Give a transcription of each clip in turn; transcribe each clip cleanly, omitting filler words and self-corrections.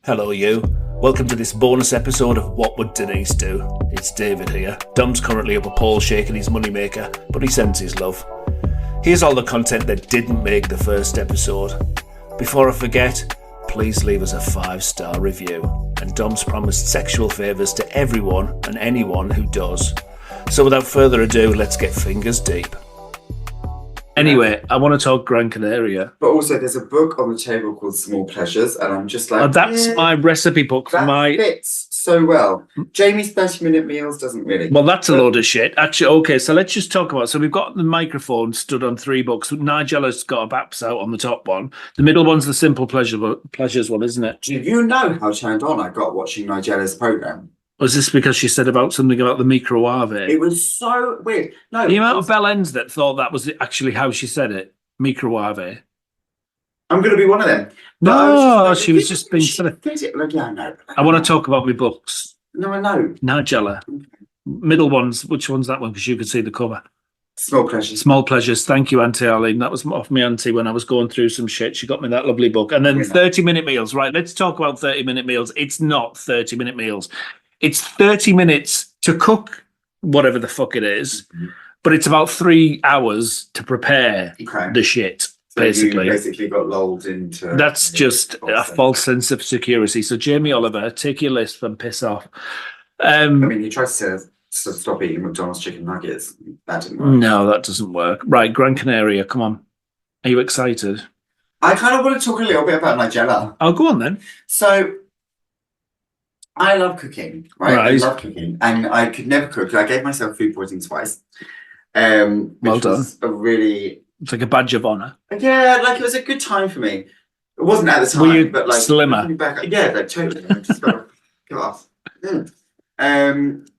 Hello, you. Welcome to this bonus episode of What Would Denise Do? It's David here. Dom's currently up a pole shaking his moneymaker, but he sends his love. Here's all the content that didn't make the first episode. Before I forget, please leave us a 5-star review. And Dom's promised sexual favours to everyone and anyone who does. So without further ado, let's get fingers deep. Anyway, I want to talk Gran Canaria. But also, there's a book on the table called Small Pleasures, and I'm just like, Oh, that's my recipe book for that fits so well. Jamie's 30-minute meals doesn't really. Well, that's a load of shit. Actually, okay, so let's just talk about. So we've got the microphone stood on 3 books. Nigella's got a Baps out on the top one. The middle one's the Simple Pleasures one, isn't it? Do you know how turned on I got watching Nigella's program? Was this because she said something about the microwave? It was so weird. No, the amount of bellends that thought that was actually how she said it. Microwave. I'm going to be one of them. No, she was just being silly. Like, yeah, no. I want to talk about my books. No, I know. Nigella. Okay. Middle ones. Which one's that one? Because you could see the cover. Small Pleasures. Small Pleasures. Thank you, Auntie Arlene. That was off my auntie when I was going through some shit. She got me that lovely book. And then 30-minute meals. Right, let's talk about 30-minute meals. It's not 30-minute meals. It's 30 minutes to cook whatever the fuck it is, but it's about 3 hours to prepare the shit, So basically. you basically got lulled into... That's just a false sense of security. So, Jamie Oliver, take your list and piss off. I mean, you tried to stop eating McDonald's chicken nuggets. That didn't work. No, that doesn't work. Right, Gran Canaria, come on. Are you excited? I kind of want to talk a little bit about Nigella. Oh, go on then. So... I love cooking, right? Right. I love cooking, and I could never cook. I gave myself food poisoning twice. Well Which done. was a really, It's like a badge of honour. yeah, like it was a good time for me. It wasn't at the time, Were you but like slimmer? looking back, yeah, like totally. I just got glass.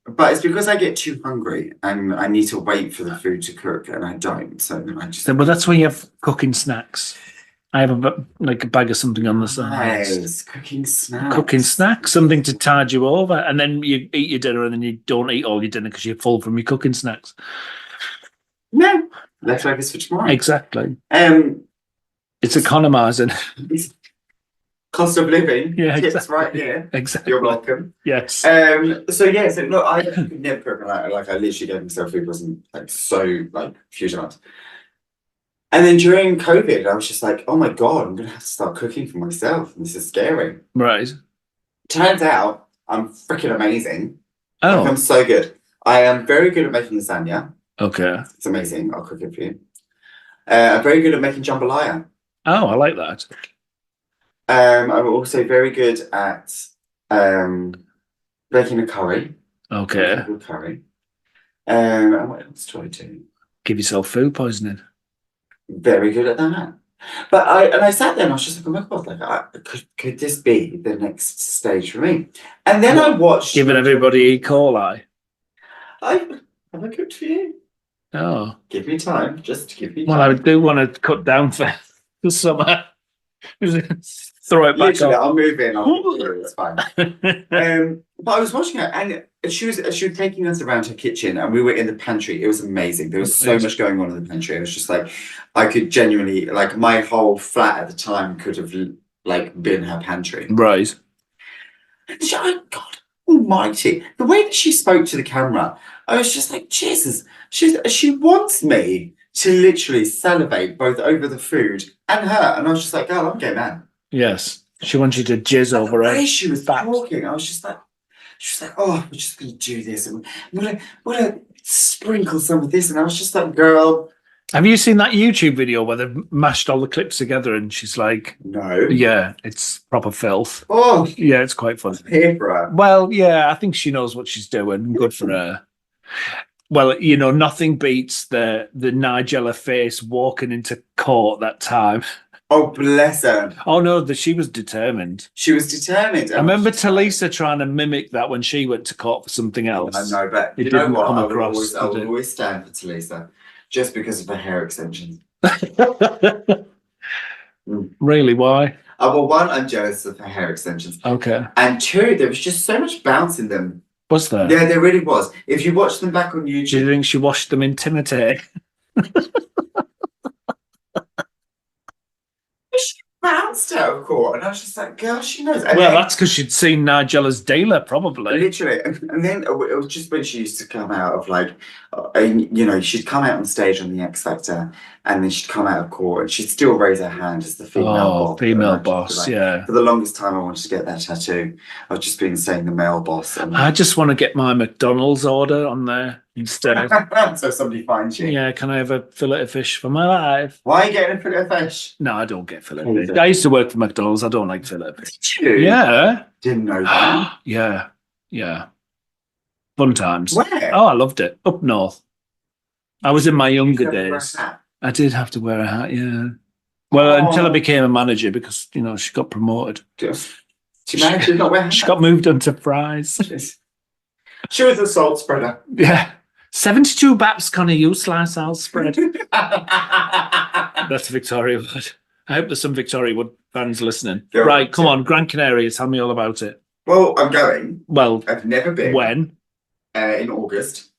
But it's because I get too hungry and I need to wait for the food to cook, and I don't. So I just. Well, that's when you have cooking snacks. I have a bag of something on the side. Nice. Cooking snacks. Cooking snacks, something to tide you over, and then you eat your dinner, and then you don't eat all your dinner because you're full from your cooking snacks. No, leftovers for tomorrow. Exactly. It's economising. Cost of living. Yeah, Tips exactly. right here. Exactly. You're welcome. Yes. So look, I could never cook, and I literally gave myself food wasn't like so like huge amounts. And then during COVID, I was just like, oh my God, I'm gonna have to start cooking for myself. And this is scary. Right. Turns out I'm freaking amazing. Like, Oh. I'm so good. I am very good at making lasagna. Okay. It's amazing. I'll cook it for you. I'm very good at making jambalaya. Oh, I like that. I'm also very good at making a curry. Okay. A good curry. And what else do I do? Give yourself food poisoning. Very good at that. But I sat there and I was just like, oh my God, like could this be the next stage for me? And then I watched Giving everybody E. coli. have I cooked for you? Oh. Give me time. Just give me Well, I time. do want to cut down for the summer. Throw it back Literally, up. I'll move in. It's fine. But I was watching her, and she was taking us around her kitchen, and we were in the pantry. It was amazing. There was so much going on in the pantry. It was just like I could genuinely, like, my whole flat at the time could have like been her pantry. Right. And she, oh God Almighty, the way that she spoke to the camera, I was just like, Jesus. She wants me to literally salivate both over the food and her, and I was just like, girl, I'm gay man. Yes. She wants you to jizz over The her. way she was talking, I was just like, she was like, oh, we're just gonna do this, and we're gonna sprinkle some of this, and I was just like, girl. Have you seen that YouTube video where they've mashed all the clips together and she's like, No. yeah, it's proper filth. Oh, Yeah, it's quite funny. here for her. Well, yeah, I think she knows what she's doing. Good for her. Well, you know, nothing beats the Nigella face walking into court that time. Oh, bless her. Oh no, she was determined. She was determined. I remember Talisa trying to mimic that when she went to court for something else. I know, but It you know didn't what? come I will across, always, did it? always stand for Talisa, just because of her hair extensions. Really? Why? Well, one, I'm jealous of her hair extensions, Okay. and two, there was just so much bounce in them. Was there? Yeah, there really was. If you watch them back on Do you YouTube, think she washed them in Timothy? bounced out of court, and I was just like, girl, she knows. And Well, then, that's because she'd seen Nigella's dealer, probably. literally, and then it was just when she used to come out of like, she'd come out on stage on the X Factor, and then she'd come out of court, and she'd still raise her hand as the female boss. Female boss, yeah. For the longest time, I wanted to get that tattoo. I've just been saying the male boss. And I just want to get my McDonald's order on there instead. So somebody finds you. Yeah, can I have a fillet of fish for my life? Why are you getting a fillet of fish? No, I don't get fillet of fish. I used to work for McDonald's. I don't like fillet of fish. Did you? Yeah. Didn't know that. Yeah. Fun times. Where? Oh, I loved it. Up north. I was in my younger days. I did have to wear a hat, yeah. Well, until I became a manager because, she got promoted. She managed to not wear hats? She got moved on to fries. She was a salt spreader. Yeah. 72 Baps, Connie, you slice, I'll spread. That's a Victoria Wood. I hope there's some Victoria Wood fans listening. Right, come on, Gran Canaria, tell me all about it. Well, I'm going. Well, I've never been. When? In August.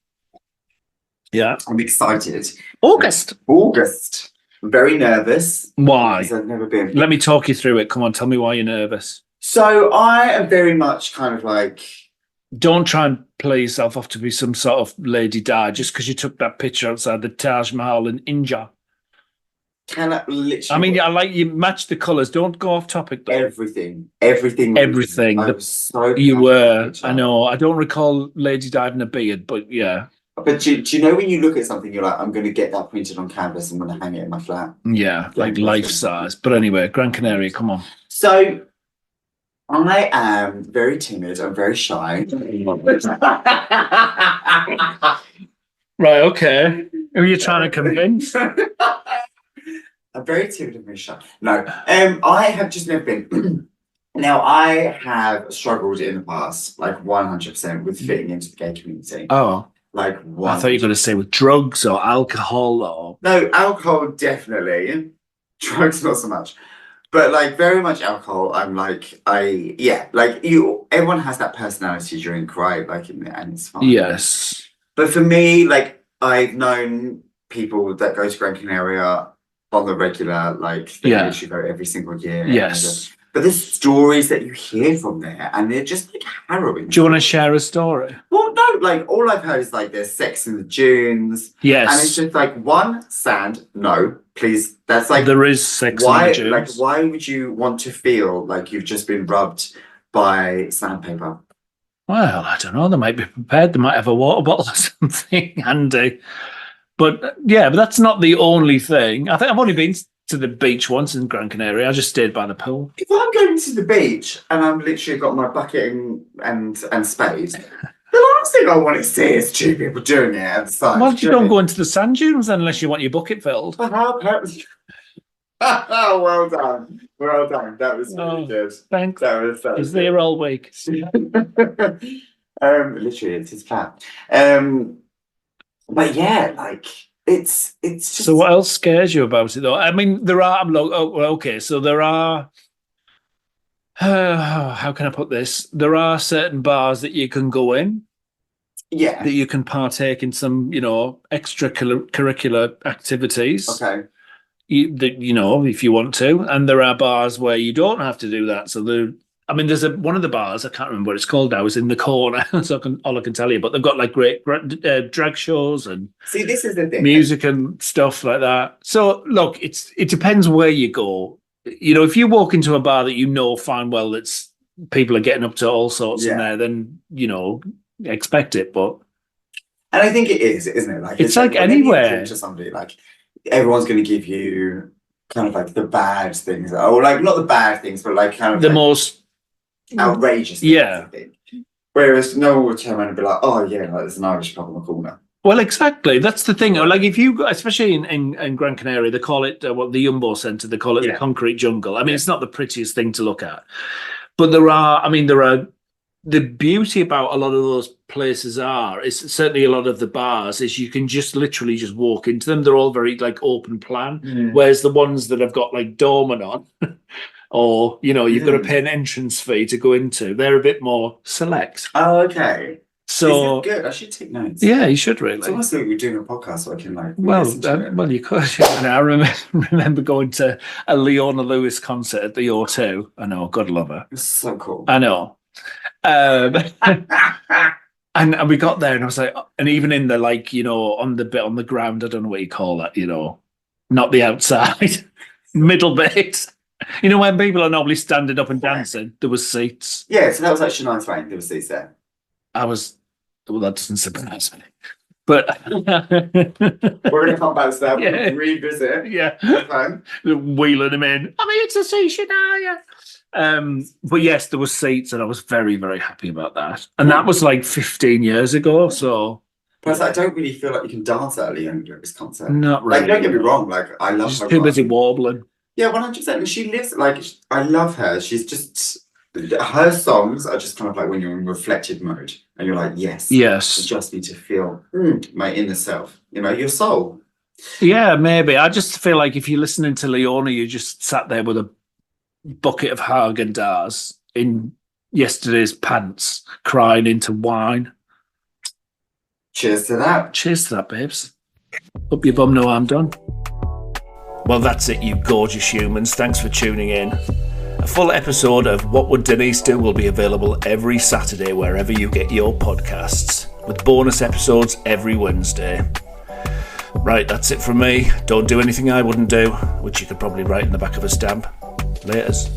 Yeah. I'm excited. August. I'm very nervous. Why? Because I've never been. Let me talk you through it. Come on, tell me why you're nervous. So I am very much kind of like... Don't try and play yourself off to be some sort of Lady Di just because you took that picture outside the Taj Mahal in India. Can I literally... I mean, I like you match the colours. Don't go off topic though. Everything. I was so you were. I know. I don't recall Lady Di having a beard, but yeah. But do you know when you look at something, you're like, I'm going to get that printed on canvas. I'm going to hang it in my flat. Yeah, like life size. But anyway, Gran Canaria, come on. So I am very timid. I'm very shy. Right. Okay. Who are you trying to convince? I'm very timid and very shy. No, I have just never been. Now, I have struggled in the past, like 100% with fitting into the gay community. Oh. Like what? I thought you were going to say with drugs or alcohol or... No, alcohol, definitely. Drugs, not so much. But like very much alcohol, I'm like, everyone has that personality drink, right? Like, and it's fine. Yes. But for me, like, I've known people that go to Gran Canaria on the regular, like, they usually go every single year. Yes. But the stories that you hear from there, and they're just like harrowing. Do you want to share a story? Well, no, like all I've heard is like there's sex in the dunes. Yes. And it's just like sand. No, please. That's like there is sex in the dunes. Like why would you want to feel like you've just been rubbed by sandpaper? Well, I don't know. They might be prepared. They might have a water bottle or something handy. But yeah, but that's not the only thing. I think I've only been to the beach once in Gran Canaria. I just stayed by the pool. If I'm going to the beach and I'm literally got my bucket and spade, the last thing I want to see is two people doing it at the side. Well, you don't go into the sand dunes unless you want your bucket filled. Oh, well done. Well done. That was really good. Thanks. That was He's there all week. Literally, it's his flat. But yeah, like it's just... So what else scares you about it though? I mean, there are so there are how can I put this? There are certain bars that you can go in. Yeah. That you can partake in some, extracurricular activities. Okay. If you want to. And there are bars where you don't have to do that. So there's one of the bars, I can't remember what it's called now, is in the corner. So all I can tell you. But they've got like great drag shows and see, this is the thing, music and stuff like that. So look, it depends where you go. If you walk into a bar that fine well, that's people are getting up to all sorts in there, then expect it. But and I think it is, isn't it? Like it's like anywhere. To somebody, like everyone's going to give you kind of like the bad things, or like not the bad things, but like kind of the like most outrageous things, I think. Whereas no one would turn around and be like, oh yeah, like there's an Irish pub on the corner. Well, exactly. That's the thing. Like if you, especially in Gran Canaria, they call it the Jumbo Centre. They call it the concrete jungle. I mean, it's not the prettiest thing to look at, but there are the beauty about a lot of those places is certainly a lot of the bars is you can just literally just walk into them. They're all very like open plan, whereas the ones that have got like dormant on or, you've got to pay an entrance fee to go into, they're a bit more select. Oh, okay. So good. I should take notes. Yeah, you should really. It's almost like we're doing a podcast, so I can like. Well, you could. And I remember going to a Leona Lewis concert at the O2. I know, God love her. It's so cool. I know. And we got there, and I was like, and even in the like, on the bit on the ground, I don't know what you call that, not the outside, middle bit. When people are normally standing up and dancing, there was seats. Yeah, so that was actually Shania Twain. There was seats there. Well, that doesn't surprise me. But we're going to come back to that. Yeah. We'll revisit. Yeah. Wheeling him in. I mean, it's a seat, Shania. But yes, there was seats, and I was very, very happy about that. And that was like 15 years ago, so. Plus, I don't really feel like you can dance at a Leona Lewis concert. Not really. Like, don't get me wrong. Like, I love her. She's too busy warbling. Yeah, 100%. And she lives, like, I love her. She's just, her songs are just kind of like when you're in reflective mode and you're like, yes. I just need to feel my inner self, your soul. Yeah, maybe. I just feel like if you're listening to Leona, you just sat there with a bucket of Haagen-Dazs in yesterday's pants, crying into wine. Cheers to that. Cheers to that, babes. Up your bum, no harm done. Well, that's it, you gorgeous humans. Thanks for tuning in. A full episode of What Would Denise Do will be available every Saturday wherever you get your podcasts, with bonus episodes every Wednesday. Right, that's it from me. Don't do anything I wouldn't do, which you could probably write in the back of a stamp. Laters.